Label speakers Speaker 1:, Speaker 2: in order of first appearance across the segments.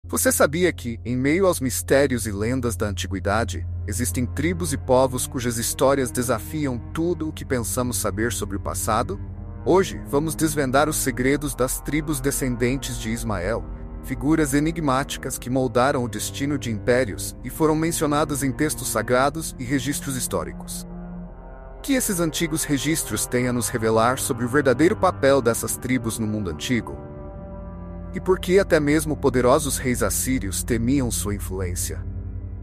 Speaker 1: Você sabia que, em meio aos mistérios e lendas da antiguidade, existem tribos e povos cujas histórias desafiam tudo o que pensamos saber sobre o passado? Hoje, vamos desvendar os segredos das tribos descendentes de Ismael, figuras enigmáticas que moldaram o destino de impérios e foram mencionadas em textos sagrados e registros históricos. O que esses antigos registros têm a nos revelar sobre o verdadeiro papel dessas tribos no mundo antigo? E por que até mesmo poderosos reis assírios temiam sua influência?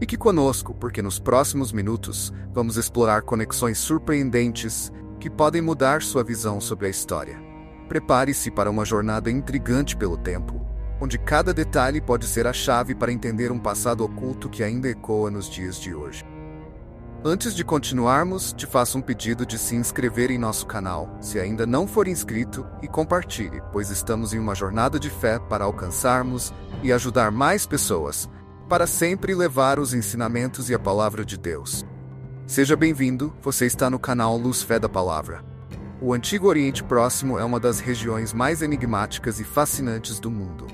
Speaker 1: Fique conosco, porque nos próximos minutos vamos explorar conexões surpreendentes que podem mudar sua visão sobre a história. Prepare-se para uma jornada intrigante pelo tempo, onde cada detalhe pode ser a chave para entender um passado oculto que ainda ecoa nos dias de hoje. Antes de continuarmos, te faço um pedido de se inscrever em nosso canal, se ainda não for inscrito, e compartilhe, pois estamos em uma jornada de fé para alcançarmos e ajudar mais pessoas, para sempre levar os ensinamentos e a palavra de Deus. Seja bem-vindo, você está no canal Luz Fé da Palavra. O Antigo Oriente Próximo é uma das regiões mais enigmáticas e fascinantes do mundo,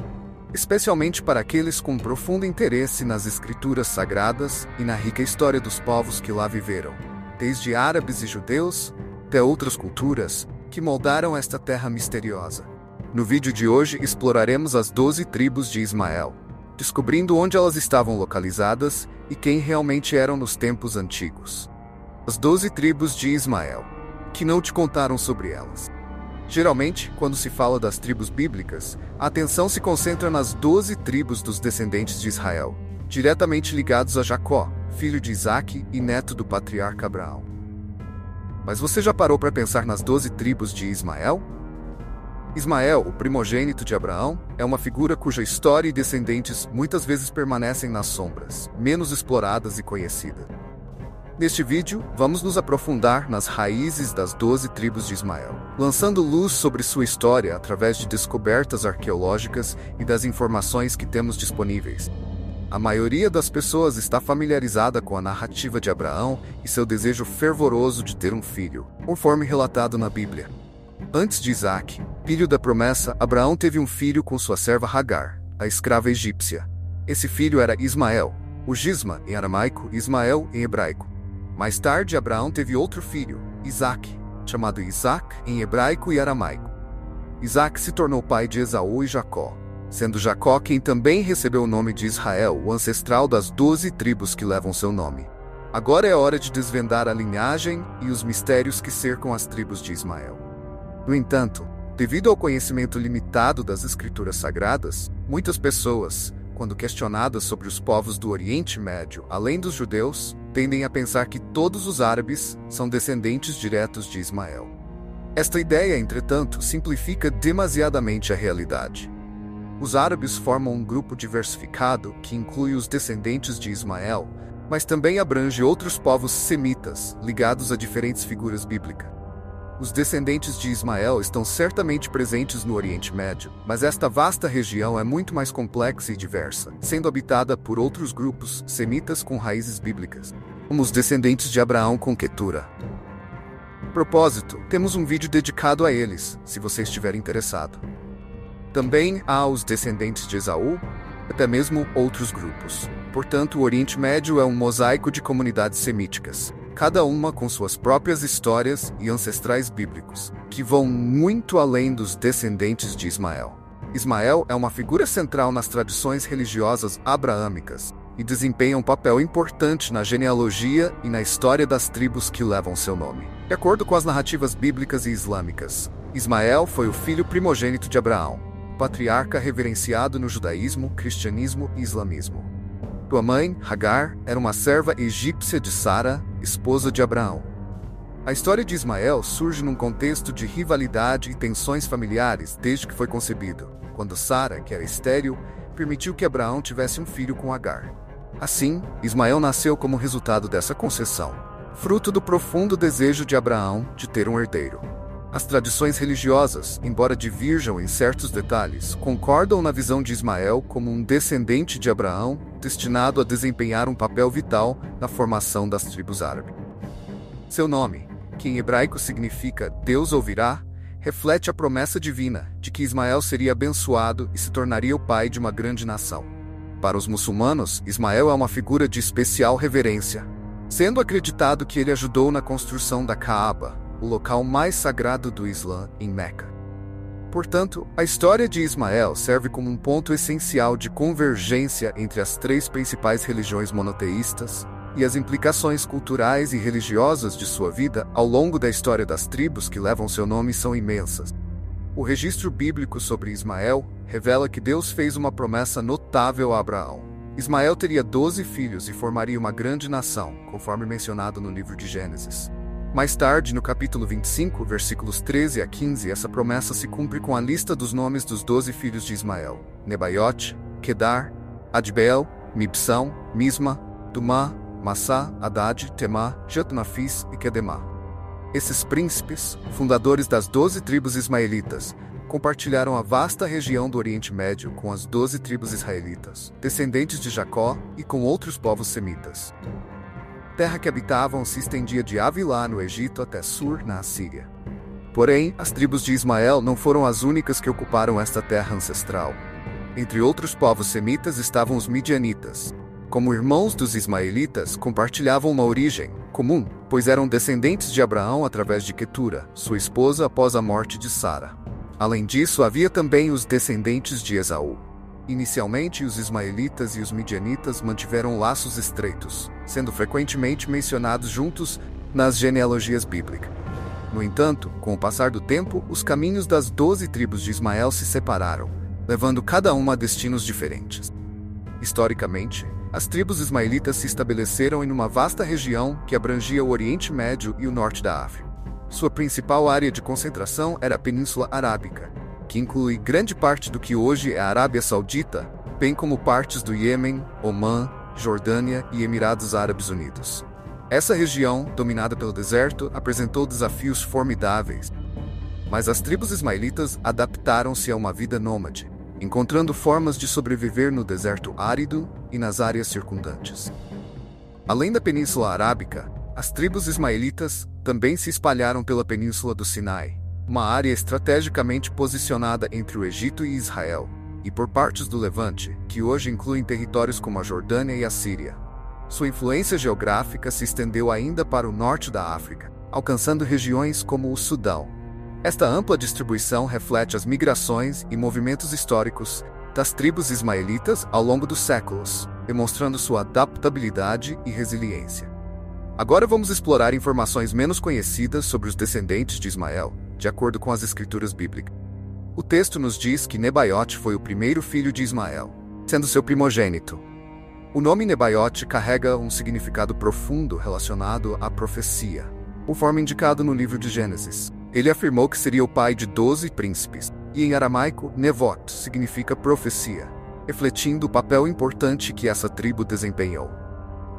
Speaker 1: especialmente para aqueles com profundo interesse nas escrituras sagradas e na rica história dos povos que lá viveram, desde árabes e judeus até outras culturas que moldaram esta terra misteriosa. No vídeo de hoje exploraremos as 12 tribos de Ismael, descobrindo onde elas estavam localizadas e quem realmente eram nos tempos antigos. As 12 tribos de Ismael, que não te contaram sobre elas. Geralmente, quando se fala das tribos bíblicas, a atenção se concentra nas 12 tribos dos descendentes de Israel, diretamente ligados a Jacó, filho de Isaque e neto do patriarca Abraão. Mas você já parou para pensar nas 12 tribos de Ismael? Ismael, o primogênito de Abraão, é uma figura cuja história e descendentes muitas vezes permanecem nas sombras, menos exploradas e conhecidas. Neste vídeo, vamos nos aprofundar nas raízes das 12 tribos de Ismael, lançando luz sobre sua história através de descobertas arqueológicas e das informações que temos disponíveis. A maioria das pessoas está familiarizada com a narrativa de Abraão e seu desejo fervoroso de ter um filho, conforme relatado na Bíblia. Antes de Isaque, filho da promessa, Abraão teve um filho com sua serva Hagar, a escrava egípcia. Esse filho era Ismael, o Gisma em aramaico e Ismael em hebraico. Mais tarde, Abraão teve outro filho, Isaque, chamado Isaac em hebraico e aramaico. Isaac se tornou pai de Esaú e Jacó, sendo Jacó quem também recebeu o nome de Israel, o ancestral das 12 tribos que levam seu nome. Agora é hora de desvendar a linhagem e os mistérios que cercam as tribos de Ismael. No entanto, devido ao conhecimento limitado das escrituras sagradas, muitas pessoas, quando questionadas sobre os povos do Oriente Médio, além dos judeus, tendem a pensar que todos os árabes são descendentes diretos de Ismael. Esta ideia, entretanto, simplifica demasiadamente a realidade. Os árabes formam um grupo diversificado que inclui os descendentes de Ismael, mas também abrange outros povos semitas, ligados a diferentes figuras bíblicas. Os descendentes de Ismael estão certamente presentes no Oriente Médio, mas esta vasta região é muito mais complexa e diversa, sendo habitada por outros grupos semitas com raízes bíblicas, como os descendentes de Abraão com Quetura. Propósito, temos um vídeo dedicado a eles, se você estiver interessado. Também há os descendentes de Esaú, até mesmo outros grupos. Portanto, o Oriente Médio é um mosaico de comunidades semíticas, cada uma com suas próprias histórias e ancestrais bíblicos, que vão muito além dos descendentes de Ismael. Ismael é uma figura central nas tradições religiosas abraâmicas e desempenha um papel importante na genealogia e na história das tribos que levam seu nome. De acordo com as narrativas bíblicas e islâmicas, Ismael foi o filho primogênito de Abraão, patriarca reverenciado no judaísmo, cristianismo e islamismo. Sua mãe, Hagar, era uma serva egípcia de Sara, esposa de Abraão. A história de Ismael surge num contexto de rivalidade e tensões familiares desde que foi concebido, quando Sara, que era estéril, permitiu que Abraão tivesse um filho com Hagar. Assim, Ismael nasceu como resultado dessa concessão, fruto do profundo desejo de Abraão de ter um herdeiro. As tradições religiosas, embora diverjam em certos detalhes, concordam na visão de Ismael como um descendente de Abraão, destinado a desempenhar um papel vital na formação das tribos árabes. Seu nome, que em hebraico significa Deus ouvirá, reflete a promessa divina de que Ismael seria abençoado e se tornaria o pai de uma grande nação. Para os muçulmanos, Ismael é uma figura de especial reverência, sendo acreditado que ele ajudou na construção da Kaaba, o local mais sagrado do Islã, em Meca. Portanto, a história de Ismael serve como um ponto essencial de convergência entre as três principais religiões monoteístas, e as implicações culturais e religiosas de sua vida ao longo da história das tribos que levam seu nome são imensas. O registro bíblico sobre Ismael revela que Deus fez uma promessa notável a Abraão. Ismael teria 12 filhos e formaria uma grande nação, conforme mencionado no livro de Gênesis. Mais tarde, no capítulo 25, versículos 13 a 15, essa promessa se cumpre com a lista dos nomes dos 12 filhos de Ismael: Nebaiote, Quedar, Adbeel, Mibsão, Misma, Dumá, Massá, Haddad, Temá, Jatnafis e Quedemá. Esses príncipes, fundadores das 12 tribos ismaelitas, compartilharam a vasta região do Oriente Médio com as 12 tribos israelitas, descendentes de Jacó, e com outros povos semitas. A terra que habitavam se estendia de Avilá, no Egito, até Sur, na Assíria. Porém, as tribos de Ismael não foram as únicas que ocuparam esta terra ancestral. Entre outros povos semitas estavam os midianitas. Como irmãos dos ismaelitas, compartilhavam uma origem comum, pois eram descendentes de Abraão através de Quetura, sua esposa após a morte de Sara. Além disso, havia também os descendentes de Esaú. Inicialmente, os ismaelitas e os midianitas mantiveram laços estreitos, sendo frequentemente mencionados juntos nas genealogias bíblicas. No entanto, com o passar do tempo, os caminhos das 12 tribos de Ismael se separaram, levando cada uma a destinos diferentes. Historicamente, as tribos ismaelitas se estabeleceram em uma vasta região que abrangia o Oriente Médio e o norte da África. Sua principal área de concentração era a Península Arábica, que inclui grande parte do que hoje é a Arábia Saudita, bem como partes do Iêmen, Omã, Jordânia e Emirados Árabes Unidos. Essa região, dominada pelo deserto, apresentou desafios formidáveis. Mas as tribos ismaelitas adaptaram-se a uma vida nômade, encontrando formas de sobreviver no deserto árido e nas áreas circundantes. Além da Península Arábica, as tribos ismaelitas também se espalharam pela Península do Sinai, uma área estrategicamente posicionada entre o Egito e Israel, e por partes do Levante, que hoje incluem territórios como a Jordânia e a Síria. Sua influência geográfica se estendeu ainda para o norte da África, alcançando regiões como o Sudão. Esta ampla distribuição reflete as migrações e movimentos históricos das tribos ismaelitas ao longo dos séculos, demonstrando sua adaptabilidade e resiliência. Agora vamos explorar informações menos conhecidas sobre os descendentes de Ismael, de acordo com as escrituras bíblicas. O texto nos diz que Nebaiote foi o primeiro filho de Ismael, sendo seu primogênito. O nome Nebaiote carrega um significado profundo relacionado à profecia, conforme indicado no livro de Gênesis. Ele afirmou que seria o pai de 12 príncipes, e em aramaico, Nevot significa profecia, refletindo o papel importante que essa tribo desempenhou.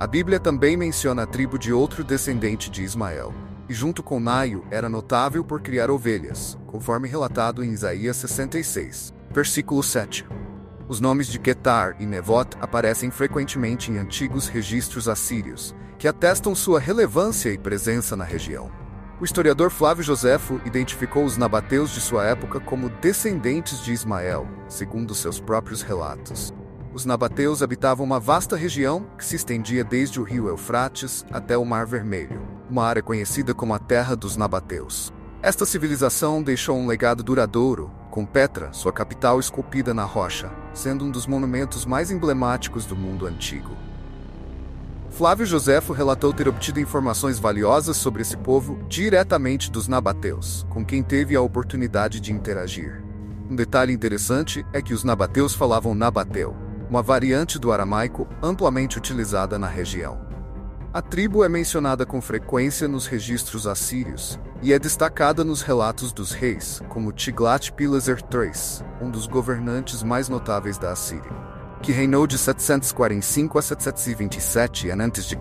Speaker 1: A Bíblia também menciona a tribo de outro descendente de Ismael, e junto com Naio era notável por criar ovelhas, conforme relatado em Isaías 66, versículo 7. Os nomes de Quetar e Nevot aparecem frequentemente em antigos registros assírios, que atestam sua relevância e presença na região. O historiador Flávio Joséfo identificou os nabateus de sua época como descendentes de Ismael, segundo seus próprios relatos. Os nabateus habitavam uma vasta região que se estendia desde o rio Eufrates até o Mar Vermelho, uma área conhecida como a Terra dos Nabateus. Esta civilização deixou um legado duradouro, com Petra, sua capital, esculpida na rocha, sendo um dos monumentos mais emblemáticos do mundo antigo. Flávio Joséfo relatou ter obtido informações valiosas sobre esse povo diretamente dos nabateus, com quem teve a oportunidade de interagir. Um detalhe interessante é que os nabateus falavam nabateu, uma variante do aramaico amplamente utilizada na região. A tribo é mencionada com frequência nos registros assírios e é destacada nos relatos dos reis, como Tiglat-Pileser III, um dos governantes mais notáveis da Assíria, que reinou de 745 a 727 a.C.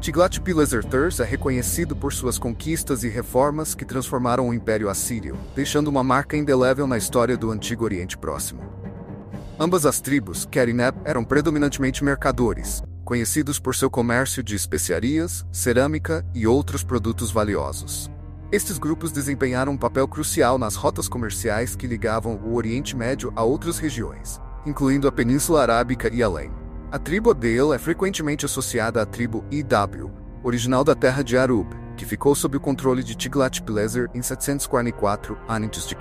Speaker 1: Tiglat-Pileser III é reconhecido por suas conquistas e reformas que transformaram o Império Assírio, deixando uma marca indelével na história do Antigo Oriente Próximo. Ambas as tribos, Quer e Neb, eram predominantemente mercadores, conhecidos por seu comércio de especiarias, cerâmica e outros produtos valiosos. Estes grupos desempenharam um papel crucial nas rotas comerciais que ligavam o Oriente Médio a outras regiões, incluindo a Península Arábica e além. A tribo Adel é frequentemente associada à tribo Iw, original da terra de Arub, que ficou sob o controle de Tiglat-Pileser em 744 a.C.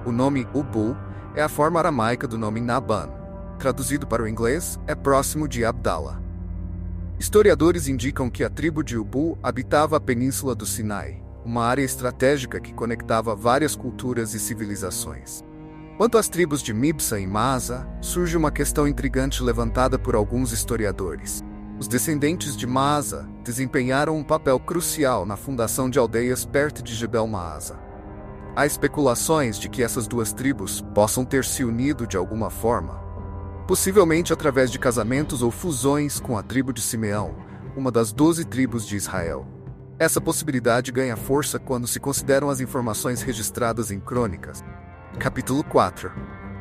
Speaker 1: O nome Ubu é a forma aramaica do nome Naban. Traduzido para o inglês, é próximo de Abdala. Historiadores indicam que a tribo de Ubu habitava a Península do Sinai, uma área estratégica que conectava várias culturas e civilizações. Quanto às tribos de Mibsa e Masa, surge uma questão intrigante levantada por alguns historiadores. Os descendentes de Masa desempenharam um papel crucial na fundação de aldeias perto de Jebel Maasa. Há especulações de que essas duas tribos possam ter se unido de alguma forma, possivelmente através de casamentos ou fusões com a tribo de Simeão, uma das 12 tribos de Israel. Essa possibilidade ganha força quando se consideram as informações registradas em Crônicas, capítulo 4,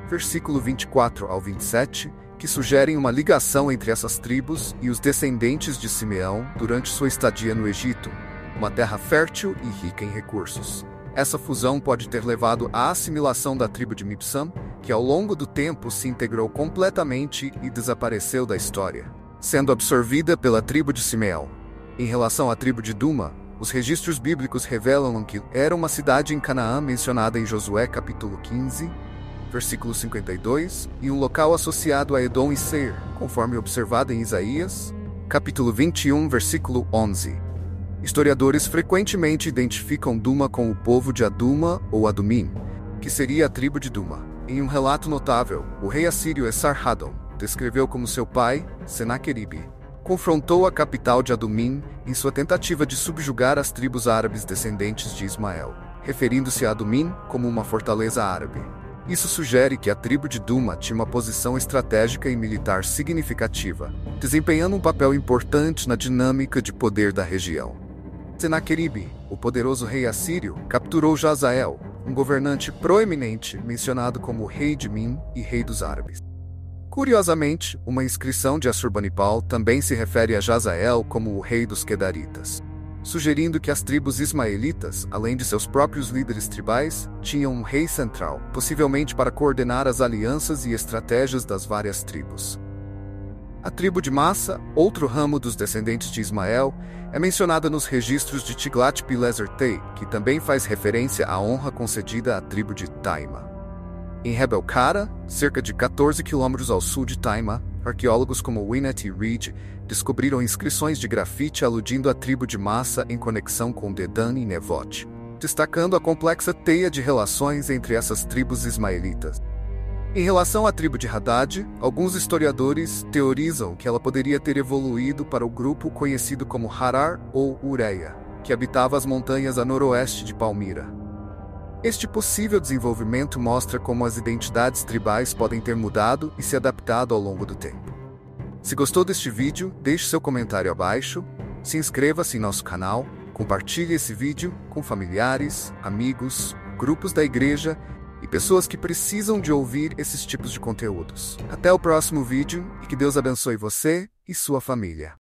Speaker 1: versículo 24 ao 27, que sugerem uma ligação entre essas tribos e os descendentes de Simeão durante sua estadia no Egito, uma terra fértil e rica em recursos. Essa fusão pode ter levado à assimilação da tribo de Mibsam, que ao longo do tempo se integrou completamente e desapareceu da história, sendo absorvida pela tribo de Simeão. Em relação à tribo de Duma, os registros bíblicos revelam que era uma cidade em Canaã mencionada em Josué capítulo 15, versículo 52, e um local associado a Edom e Seir, conforme observado em Isaías, capítulo 21, versículo 11. Historiadores frequentemente identificam Duma com o povo de Aduma ou Adumim, que seria a tribo de Duma. Em um relato notável, o rei assírio Esarhaddon descreveu como seu pai, Senaqueribe, confrontou a capital de Adumim em sua tentativa de subjugar as tribos árabes descendentes de Ismael, referindo-se a Adumim como uma fortaleza árabe. Isso sugere que a tribo de Duma tinha uma posição estratégica e militar significativa, desempenhando um papel importante na dinâmica de poder da região. Senaqueribe, o poderoso rei assírio, capturou Jazael, um governante proeminente mencionado como rei de Min e rei dos árabes. Curiosamente, uma inscrição de Assurbanipal também se refere a Jazael como o rei dos Quedaritas, sugerindo que as tribos ismaelitas, além de seus próprios líderes tribais, tinham um rei central, possivelmente para coordenar as alianças e estratégias das várias tribos. A tribo de Massa, outro ramo dos descendentes de Ismael, é mencionada nos registros de Tiglat-Pileser III, que também faz referência à honra concedida à tribo de Taima. Em Rebel-Cara, cerca de 14 quilômetros ao sul de Taima, arqueólogos como Winnet e Reed descobriram inscrições de grafite aludindo à tribo de Massa em conexão com Dedan e Nevot, destacando a complexa teia de relações entre essas tribos ismaelitas. Em relação à tribo de Haddad, alguns historiadores teorizam que ela poderia ter evoluído para o grupo conhecido como Harar ou Ureia, que habitava as montanhas a noroeste de Palmira. Este possível desenvolvimento mostra como as identidades tribais podem ter mudado e se adaptado ao longo do tempo. Se gostou deste vídeo, deixe seu comentário abaixo, se inscreva-se em nosso canal, compartilhe esse vídeo com familiares, amigos, grupos da igreja e pessoas que precisam de ouvir esses tipos de conteúdos. Até o próximo vídeo e que Deus abençoe você e sua família.